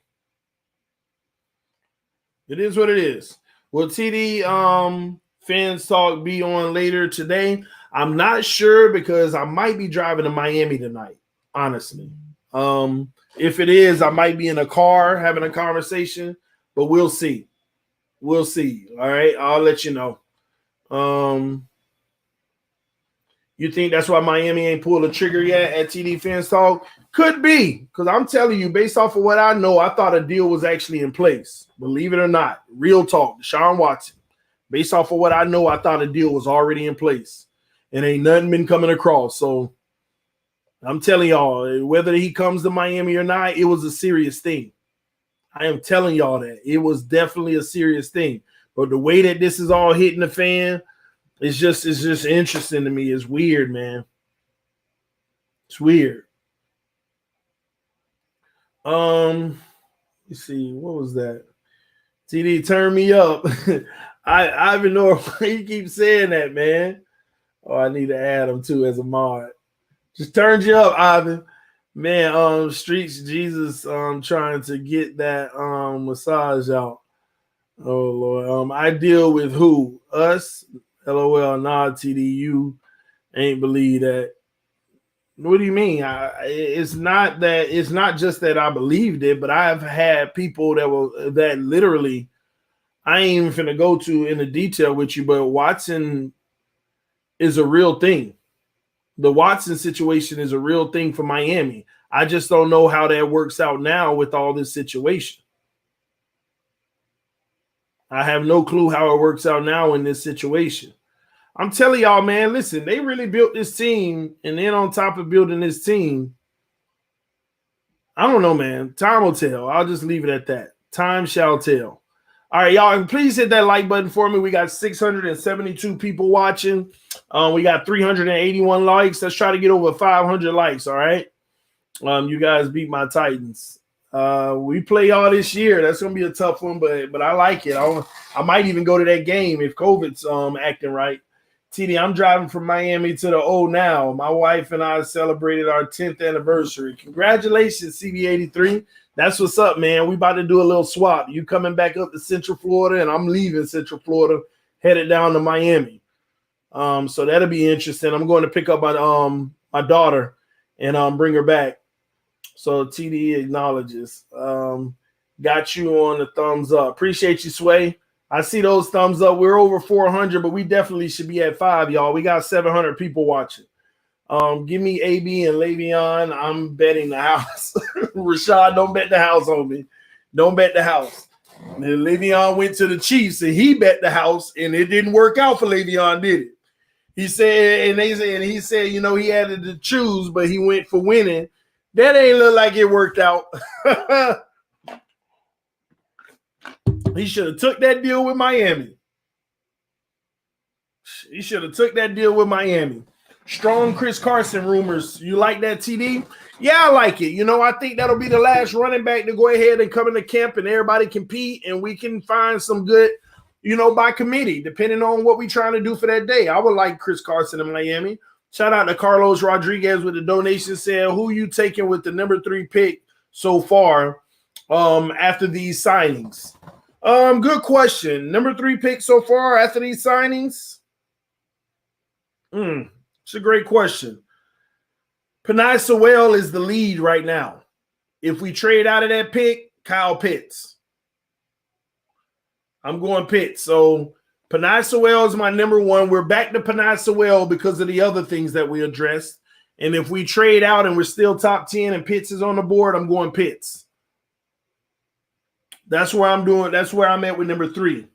Speaker 1: It is what it is. Well, TD, Fans Talk be on later today? I'm not sure because I might be driving to Miami tonight, honestly. If it is, I might be in a car having a conversation, but we'll see. We'll see. All right. I'll let you know. You think that's why Miami ain't pulled the trigger yet at TD Fans Talk? Could be, because I'm telling you, based off of what I know, I thought a deal was actually in place. Believe it or not, real talk, Deshaun Watson. Based off of what I know, I thought a deal was already in place, and ain't nothing been coming across. So I'm telling y'all, whether he comes to Miami or not, it was a serious thing. I am telling y'all that it was definitely a serious thing. But the way that this is all hitting the fan, it's just interesting to me. It's weird, man. It's weird. Let's see, what was that? TD, turn me up. I even know he keeps saying that, man. Oh, I need to add him too as a mod. Just turned you up, Ivan. Man, Streets Jesus trying to get that massage out. Oh Lord. I deal with who? Us? LOL, nah, TD, you ain't believe that. What do you mean? It's not just that I believed it, but I've had people that literally, I ain't even finna go to in the detail with you, but Watson is a real thing. The Watson situation is a real thing for Miami. I just don't know how that works out now with all this situation. I have no clue how it works out now in this situation. I'm telling y'all, man, listen, they really built this team, and then on top of building this team, I don't know, man. Time will tell. I'll just leave it at that. Time shall tell. All right, y'all, and please hit that like button for me. We got 672 people watching. We got 381 likes. Let's try to get over 500 likes, all right? You guys beat my Titans. We play all this year. That's going to be a tough one, but I like it. I might even go to that game if COVID's acting right. TD, I'm driving from Miami to the O now. My wife and I celebrated our 10th anniversary. Congratulations, CB83. That's what's up, man. We about to do a little swap. You coming back up to Central Florida, and I'm leaving Central Florida, headed down to Miami. So that'll be interesting. I'm going to pick up my daughter and bring her back. So TD acknowledges. Got you on the thumbs up. Appreciate you, Sway. I see those thumbs up. We're over 400, but we definitely should be at 5, y'all. We got 700 people watching. Give me AB and Le'Veon. I'm betting the house. Rashad, don't bet the house on me. Don't bet the house. And Le'Veon went to the Chiefs, and he bet the house, and it didn't work out for Le'Veon, did it? He said, he said, you know, he had to choose, but he went for winning. That ain't look like it worked out. He should have took that deal with Miami. He should have took that deal with Miami. Strong Chris Carson rumors. You like that, TD? Yeah, I like it. You know, I think that'll be the last running back to go ahead and come into camp and everybody compete and we can find some good, you know, by committee, depending on what we're trying to do for that day. I would like Chris Carson in Miami. Shout out to Carlos Rodriguez with the donation saying, who you taking with the number 3 pick so far after these signings? Good question. Number 3 pick so far after these signings? It's a great question. Penei Sewell is the lead right now. If we trade out of that pick, Kyle Pitts. I'm going Pitts. So Penei Sewell is my number 1. We're back to Penei Sewell because of the other things that we addressed. And if we trade out and we're still top 10 and Pitts is on the board, I'm going Pitts. That's where I'm doing. That's where I'm at with number 3.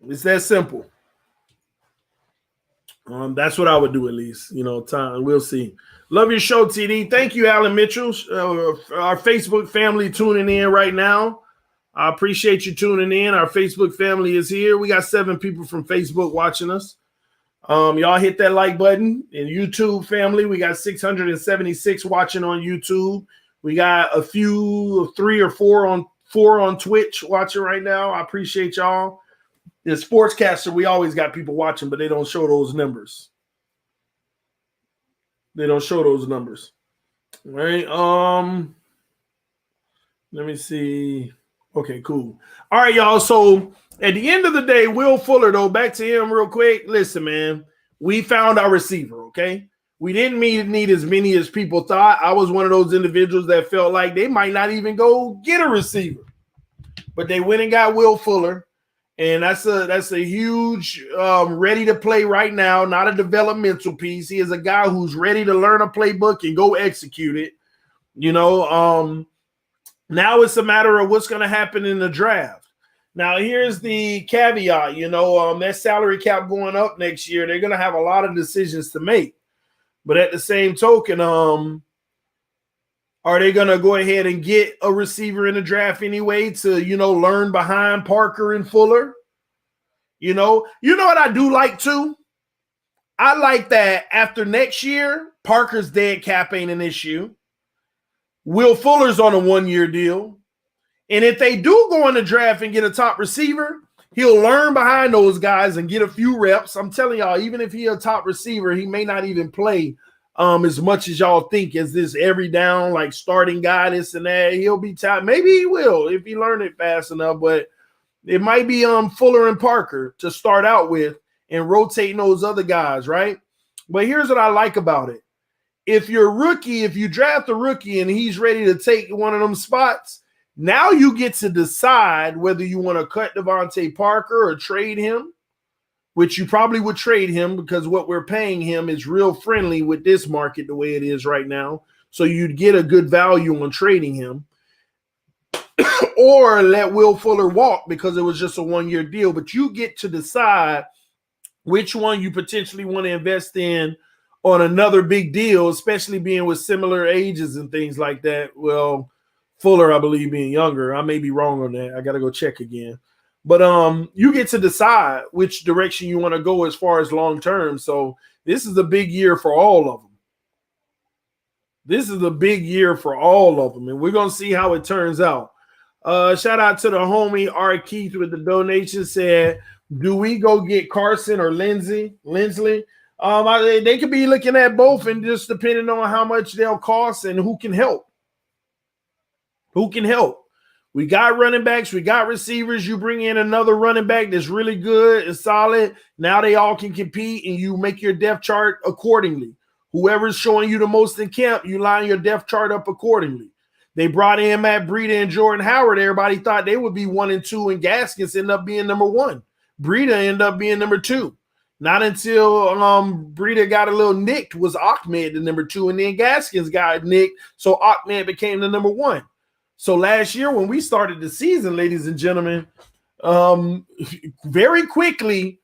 Speaker 1: It's that simple. That's what I would do at least. You know, time. We'll see. Love your show, TD. Thank you, Alan Mitchell. Our Facebook family tuning in right now. I appreciate you tuning in. Our Facebook family is here. We got 7 people from Facebook watching us. Y'all hit that like button. In YouTube family, we got 676 watching on YouTube. We got a few, 3 or 4 on Twitch watching right now. I appreciate y'all. The Sportscaster, we always got people watching, but they don't show those numbers. They don't show those numbers. All right. Let me see. Okay, cool. All right, y'all. So at the end of the day, Will Fuller, though, back to him real quick. Listen, man, we found our receiver, okay? We didn't need as many as people thought. I was one of those individuals that felt like they might not even go get a receiver. But they went and got Will Fuller. And that's a huge ready to play right now, not a developmental piece. He is a guy who's ready to learn a playbook and go execute it. You know, now it's a matter of what's going to happen in the draft. Now, here's the caveat. You know, that salary cap going up next year, they're going to have a lot of decisions to make. But at the same token, are they going to go ahead and get a receiver in the draft anyway to, you know, learn behind Parker and Fuller? You know what I do like too? I like that after next year, Parker's dead cap ain't an issue. Will Fuller's on a 1-year deal. And if they do go in the draft and get a top receiver, he'll learn behind those guys and get a few reps. I'm telling y'all, even if he's a top receiver, he may not even play as much as y'all think as this every down, like starting guy, this and that. He'll be top. Maybe he will if he learn it fast enough, but it might be Fuller and Parker to start out with and rotating those other guys, right? But here's what I like about it. If you're a rookie, if you draft a rookie and he's ready to take one of them spots, now you get to decide whether you want to cut Devontae Parker or trade him, which you probably would trade him because what we're paying him is real friendly with this market the way it is right now. So you'd get a good value on trading him. Or let Will Fuller walk because it was just a 1-year deal. But you get to decide which one you potentially want to invest in on another big deal, especially being with similar ages and things like that. Well, Fuller, I believe, being younger. I may be wrong on that. I got to go check again. But you get to decide which direction you want to go as far as long term. So this is a big year for all of them. This is a big year for all of them. And we're going to see how it turns out. Shout out to the homie R. Keith with the donation. Said, do we go get Carson or Lindsley? They could be looking at both and just depending on how much they'll cost and who can help. Who can help? We got running backs. We got receivers. You bring in another running back that's really good and solid. Now they all can compete, and you make your depth chart accordingly. Whoever's showing you the most in camp, you line your depth chart up accordingly. They brought in Matt Breida and Jordan Howard. Everybody thought they would be 1 and 2, and Gaskins ended up being number 1. Breida ended up being number 2. Not until Breida got a little nicked was Ahmed the number 2, and then Gaskins got nicked, so Ahmed became the number 1. So last year when we started the season, ladies and gentlemen, very quickly,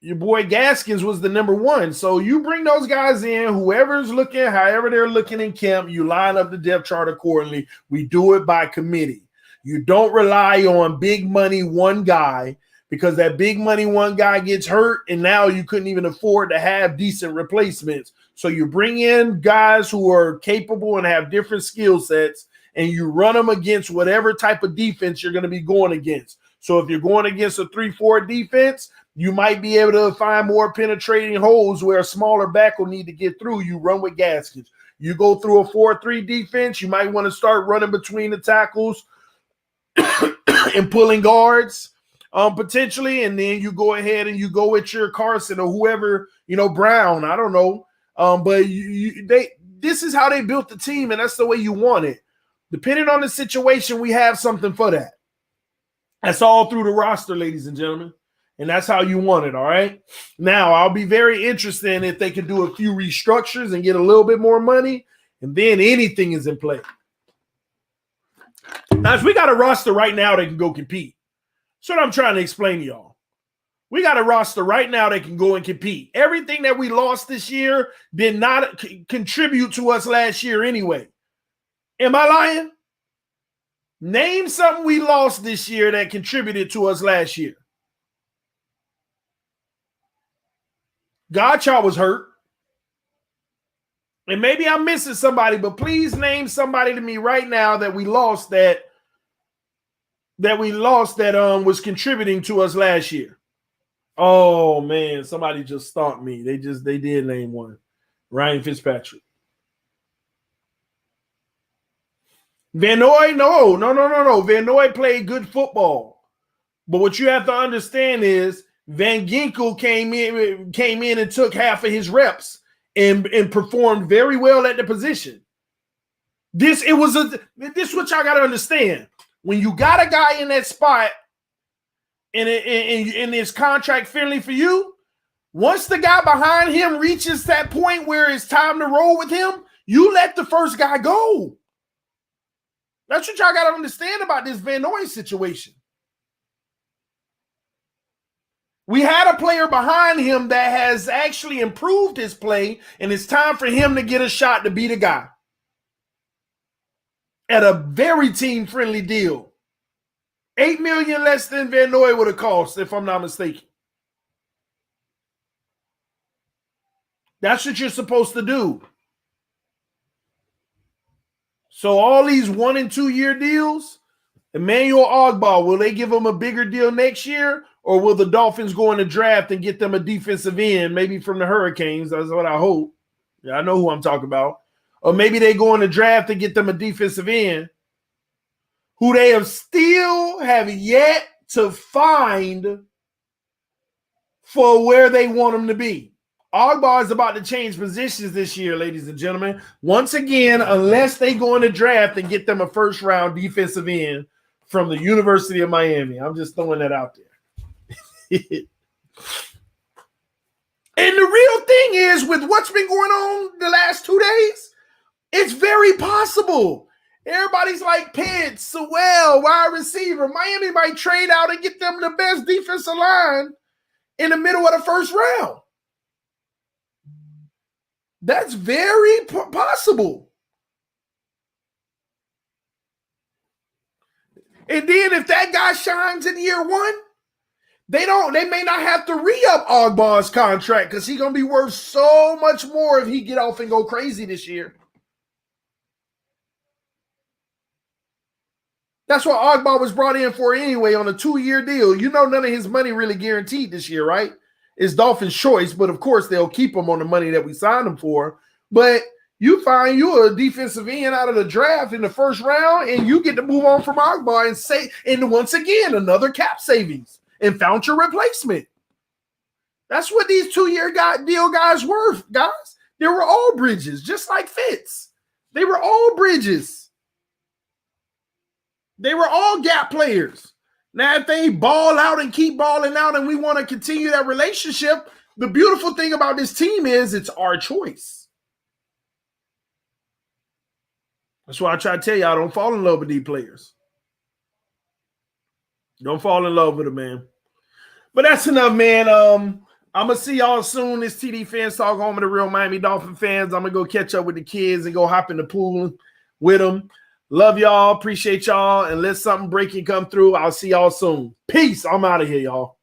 Speaker 1: your boy Gaskins was the number 1. So you bring those guys in, whoever's looking, however they're looking in camp, you line up the depth chart accordingly. We do it by committee. You don't rely on big money one guy because that big money one guy gets hurt and now you couldn't even afford to have decent replacements. So you bring in guys who are capable and have different skill sets and you run them against whatever type of defense you're going to be going against. So if you're going against a 3-4 defense, you might be able to find more penetrating holes where a smaller back will need to get through. You run with Gaskins. You go through a 4-3 defense, you might want to start running between the tackles and pulling guards potentially, and then you go ahead and you go with your Carson or whoever, Brown, I don't know. But this is how they built the team, and that's the way you want it. Depending on the situation, we have something for that. That's all through the roster, ladies and gentlemen. And that's how you want it, all right? Now, I'll be very interested in if they can do a few restructures and get a little bit more money, and then anything is in play. Now, if we got a roster right now that can go compete, that's what I'm trying to explain to y'all. We got a roster right now that can go and compete. Everything that we lost this year did not contribute to us last year anyway. Am I lying? Name something we lost this year that contributed to us last year. Godchild was hurt. And maybe I'm missing somebody, but please name somebody to me right now that we lost that was contributing to us last year. Oh man, somebody just stomped me. They did name one. Ryan Fitzpatrick. Van Noy, no. Van Noy played good football. But what you have to understand is Van Ginkel came in and took half of his reps and performed very well at the position. This is what y'all got to understand. When you got a guy in that spot and it's contract friendly for you, once the guy behind him reaches that point where it's time to roll with him, you let the first guy go. That's what y'all got to understand about this Van Noy situation. We had a player behind him that has actually improved his play, and it's time for him to get a shot to be the guy at a very team-friendly deal. $8 million less than Van Noy would have cost, if I'm not mistaken. That's what you're supposed to do. So all these 1 and 2 year deals, Emmanuel Ogbah, will they give him a bigger deal next year, or will the Dolphins go in the draft and get them a defensive end, maybe from the Hurricanes? That's what I hope. Yeah, I know who I'm talking about. Or maybe they go in the draft and get them a defensive end who they have yet to find for where they want them to be. Ogbah is about to change positions this year, ladies and gentlemen. Once again, unless they go in the draft and get them a first-round defensive end from the University of Miami. I'm just throwing that out there. And the real thing is, with what's been going on the last 2 days, it's very possible. Everybody's like Pitts, Sewell, wide receiver. Miami might trade out and get them the best defensive line in the middle of the first round. That's very possible. And then if that guy shines in year one, they may not have to re-up Ogbah's contract because he's going to be worth so much more if he get off and go crazy this year. That's what Ogbah was brought in for anyway on a 2-year deal. You know, none of his money really guaranteed this year, right? It's Dolphins' choice, but of course they'll keep him on the money that we signed him for. But you find you're a defensive end out of the draft in the first round, and you get to move on from Ogbah and once again, another cap savings and found your replacement. That's what these 2-year deal guys were, guys. They were all bridges, just like Fitz. They were all bridges. They were all gap players. Now, if they ball out and keep balling out and we want to continue that relationship, the beautiful thing about this team is it's our choice. That's why I try to tell y'all, don't fall in love with these players. Don't fall in love with them, man. But that's enough, man. I'm going to see y'all soon. This TDPHINSTALK, home of the real Miami Dolphin fans. I'm going to go catch up with the kids and go hop in the pool with them. Love y'all. Appreciate y'all. And let something breaking come through. I'll see y'all soon. Peace. I'm out of here, y'all.